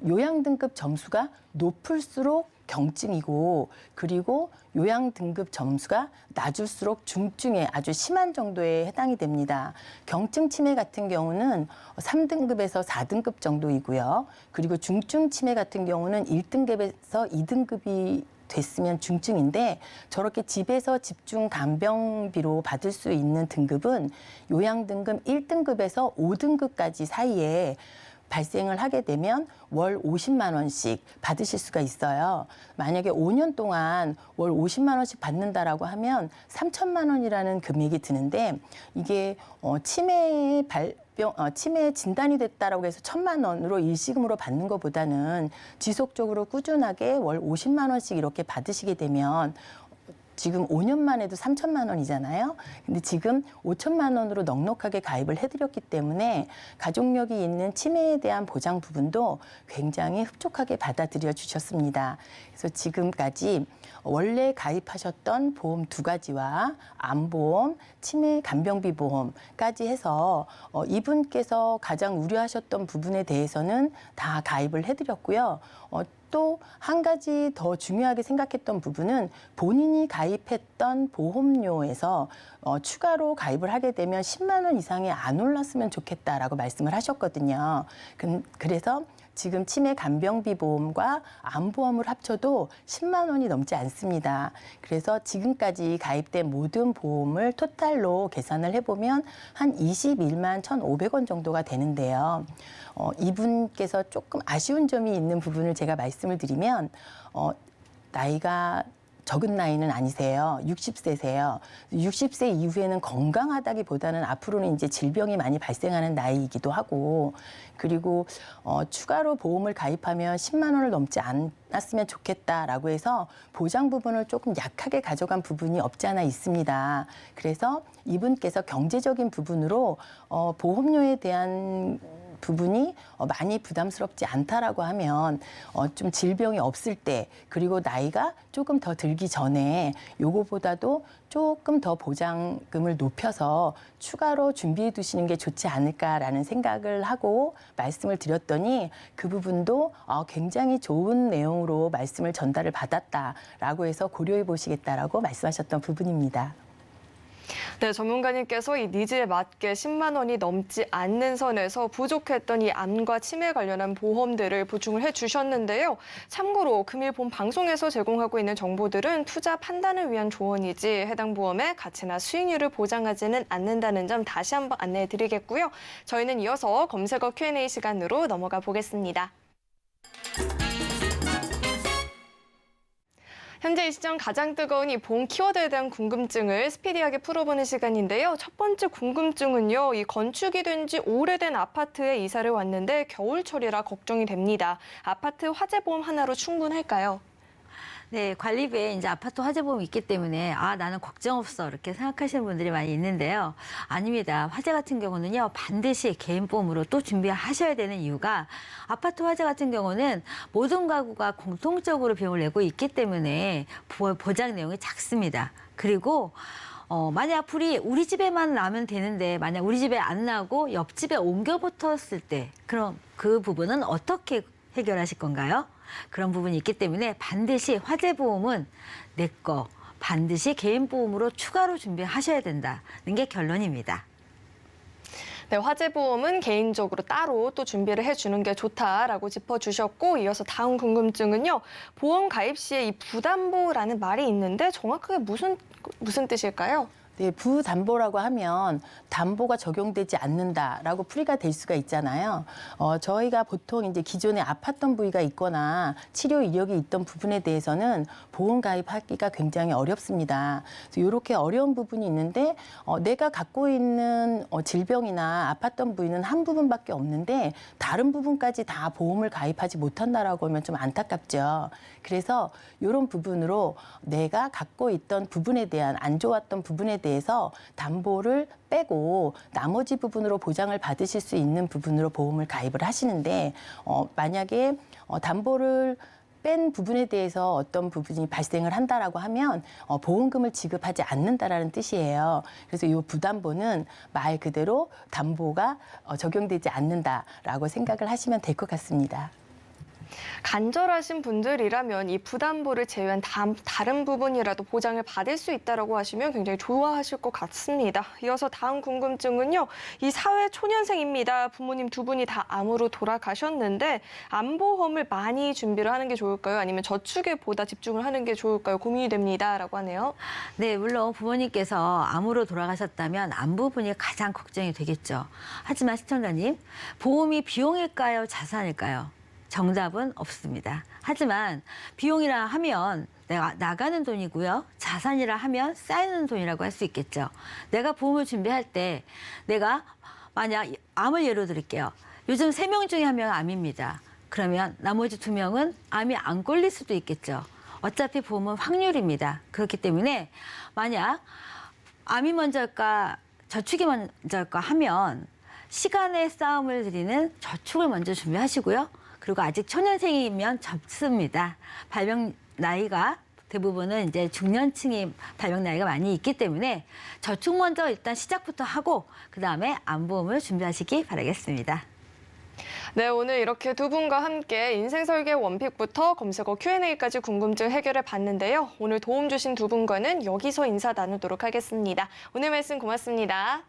요양 등급 점수가 높을수록 경증이고 그리고 요양 등급 점수가 낮을수록 중증에 아주 심한 정도에 해당이 됩니다. 경증 치매 같은 경우는 3등급에서 4등급 정도이고요. 그리고 중증 치매 같은 경우는 1등급에서 2등급이 됐으면 중증인데 저렇게 집에서 집중 간병비로 받을 수 있는 등급은 요양 등급 1등급에서 5등급까지 사이에 발생을 하게 되면 월 50만 원씩 받으실 수가 있어요. 만약에 5년 동안 월 50만 원씩 받는다라고 하면 3천만 원이라는 금액이 드는데 이게 치매 진단이 됐다라고 해서 1,000만 원으로 일시금으로 받는 것보다는 지속적으로 꾸준하게 월 50만 원씩 이렇게 받으시게 되면 지금 5년만 해도 3천만 원이잖아요. 근데 지금 5천만 원으로 넉넉하게 가입을 해드렸기 때문에 가족력이 있는 치매에 대한 보장 부분도 굉장히 흡족하게 받아들여 주셨습니다. 그래서 지금까지 원래 가입하셨던 보험 2가지와 암보험, 치매 간병비 보험까지 해서 이분께서 가장 우려하셨던 부분에 대해서는 다 가입을 해드렸고요. 또 한 가지 더 중요하게 생각했던 부분은 본인이 가입했던 보험료에서 추가로 가입을 하게 되면 10만 원 이상이 안 올랐으면 좋겠다라고 말씀을 하셨거든요. 그래서 지금 치매 간병비 보험과 암보험을 합쳐도 10만 원이 넘지 않습니다. 그래서 지금까지 가입된 모든 보험을 토탈로 계산을 해보면 한 21만 1,500원 정도가 되는데요. 이분께서 조금 아쉬운 점이 있는 부분을 제가 말씀을 드리면 나이가 적은 나이는 아니세요. 60세세요. 60세 이후에는 건강하다기보다는 앞으로는 이제 질병이 많이 발생하는 나이이기도 하고 그리고 추가로 보험을 가입하면 10만 원을 넘지 않았으면 좋겠다라고 해서 보장 부분을 조금 약하게 가져간 부분이 없지 않아 있습니다. 그래서 이분께서 경제적인 부분으로 보험료에 대한 부분이 많이 부담스럽지 않다라고 하면 좀 질병이 없을 때 그리고 나이가 조금 더 들기 전에 요거보다도 조금 더 보장금을 높여서 추가로 준비해 두시는 게 좋지 않을까라는 생각을 하고 말씀을 드렸더니 그 부분도 굉장히 좋은 내용으로 말씀을 전달을 받았다라고 해서 고려해 보시겠다라고 말씀하셨던 부분입니다. 네, 전문가님께서 이 니즈에 맞게 10만 원이 넘지 않는 선에서 부족했던 이 암과 치매 관련한 보험들을 보충을 해주셨는데요. 참고로 금일 본 방송에서 제공하고 있는 정보들은 투자 판단을 위한 조언이지 해당 보험의 가치나 수익률을 보장하지는 않는다는 점 다시 한번 안내해 드리겠고요. 저희는 이어서 검색어 Q&A 시간으로 넘어가 보겠습니다. 현재 이 시점 가장 뜨거운 이 보험 키워드에 대한 궁금증을 스피디하게 풀어보는 시간인데요. 첫 번째 궁금증은요. 이 건축이 된 지 오래된 아파트에 이사를 왔는데 겨울철이라 걱정이 됩니다. 아파트 화재보험 하나로 충분할까요? 네, 관리비에 이제 아파트 화재보험이 있기 때문에 나는 걱정 없어 이렇게 생각하시는 분들이 많이 있는데요. 아닙니다. 화재 같은 경우는요. 반드시 개인보험으로 또 준비하셔야 되는 이유가 아파트 화재 같은 경우는 모든 가구가 공통적으로 비용을 내고 있기 때문에 보장 내용이 작습니다. 그리고 만약 불이 우리 집에만 나면 되는데 만약 우리 집에 안 나고 옆집에 옮겨 붙었을 때 그럼 그 부분은 어떻게 해결하실 건가요? 그런 부분이 있기 때문에 반드시 화재보험은 내 거 반드시 개인보험으로 추가로 준비하셔야 된다는 게 결론입니다. 네, 화재보험은 개인적으로 따로 또 준비를 해주는 게 좋다라고 짚어주셨고 이어서 다음 궁금증은요. 보험 가입 시에 이 부담보라는 말이 있는데 정확하게 무슨 뜻일까요? 네, 부담보라고 하면 담보가 적용되지 않는다라고 풀이가 될 수가 있잖아요. 저희가 보통 이제 기존에 아팠던 부위가 있거나 치료 이력이 있던 부분에 대해서는 보험 가입하기가 굉장히 어렵습니다. 그래서 이렇게 어려운 부분이 있는데 내가 갖고 있는 질병이나 아팠던 부위는 한 부분밖에 없는데 다른 부분까지 다 보험을 가입하지 못한다라고 하면 좀 안타깝죠. 그래서 이런 부분으로 내가 갖고 있던 부분에 대한 안 좋았던 부분에 대해서 담보를 빼고 나머지 부분으로 보장을 받으실 수 있는 부분으로 보험을 가입을 하시는데 만약에 담보를 뺀 부분에 대해서 어떤 부분이 발생을 한다라고 하면 보험금을 지급하지 않는다라는 뜻이에요. 그래서 이 부담보는 말 그대로 담보가 적용되지 않는다라고 생각을 하시면 될 것 같습니다. 간절하신 분들이라면 이 부담보를 제외한 다른 부분이라도 보장을 받을 수 있다고 하시면 굉장히 좋아하실 것 같습니다. 이어서 다음 궁금증은요. 이 사회 초년생입니다. 부모님 두 분이 다 암으로 돌아가셨는데 암보험을 많이 준비를 하는 게 좋을까요? 아니면 저축에 보다 집중을 하는 게 좋을까요? 고민이 됩니다라고 하네요. 네, 물론 부모님께서 암으로 돌아가셨다면 암 부분이 가장 걱정이 되겠죠. 하지만 시청자님, 보험이 비용일까요? 자산일까요? 정답은 없습니다. 하지만 비용이라 하면 내가 나가는 돈이고요. 자산이라 하면 쌓이는 돈이라고 할 수 있겠죠. 내가 보험을 준비할 때 내가 만약 암을 예로 들을게요. 요즘 3명 중에 1명은 암입니다. 그러면 나머지 2명은 암이 안 걸릴 수도 있겠죠. 어차피 보험은 확률입니다. 그렇기 때문에 만약 암이 먼저일까 저축이 먼저일까 하면 시간의 싸움을 드리는 저축을 먼저 준비하시고요. 그리고 아직 초년생이면 접습니다. 발병 나이가 대부분은 이제 중년층이 발병 나이가 많이 있기 때문에 저축 먼저 일단 시작부터 하고 그다음에 암보험을 준비하시기 바라겠습니다. 네, 오늘 이렇게 두 분과 함께 인생설계 원픽부터 검색어 Q&A까지 궁금증 해결해 봤는데요. 오늘 도움 주신 두 분과는 여기서 인사 나누도록 하겠습니다. 오늘 말씀 고맙습니다.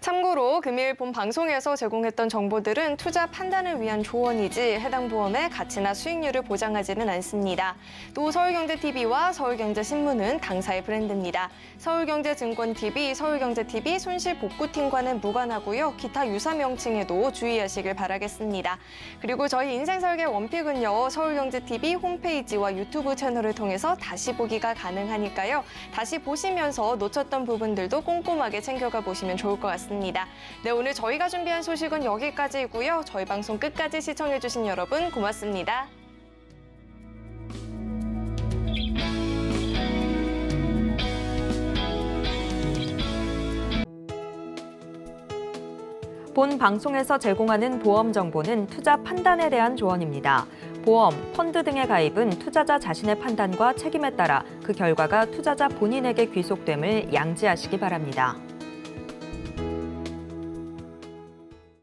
참고로 금일 본 방송에서 제공했던 정보들은 투자 판단을 위한 조언이지 해당 보험의 가치나 수익률을 보장하지는 않습니다. 또 서울경제TV와 서울경제신문은 당사의 브랜드입니다. 서울경제증권TV, 서울경제TV 손실복구팀과는 무관하고요. 기타 유사 명칭에도 주의하시길 바라겠습니다. 그리고 저희 인생설계 원픽은요. 서울경제TV 홈페이지와 유튜브 채널을 통해서 다시 보기가 가능하니까요. 다시 보시면서 놓쳤던 부분들도 꼼꼼하게 챙겨가 보시면 좋을 것 같습니다. 네, 오늘 저희가 준비한 소식은 여기까지이고요. 저희 방송 끝까지 시청해주신 여러분 고맙습니다. 본 방송에서 제공하는 보험 정보는 투자 판단에 대한 조언입니다. 보험, 펀드 등의 가입은 투자자 자신의 판단과 책임에 따라 그 결과가 투자자 본인에게 귀속됨을 양지하시기 바랍니다.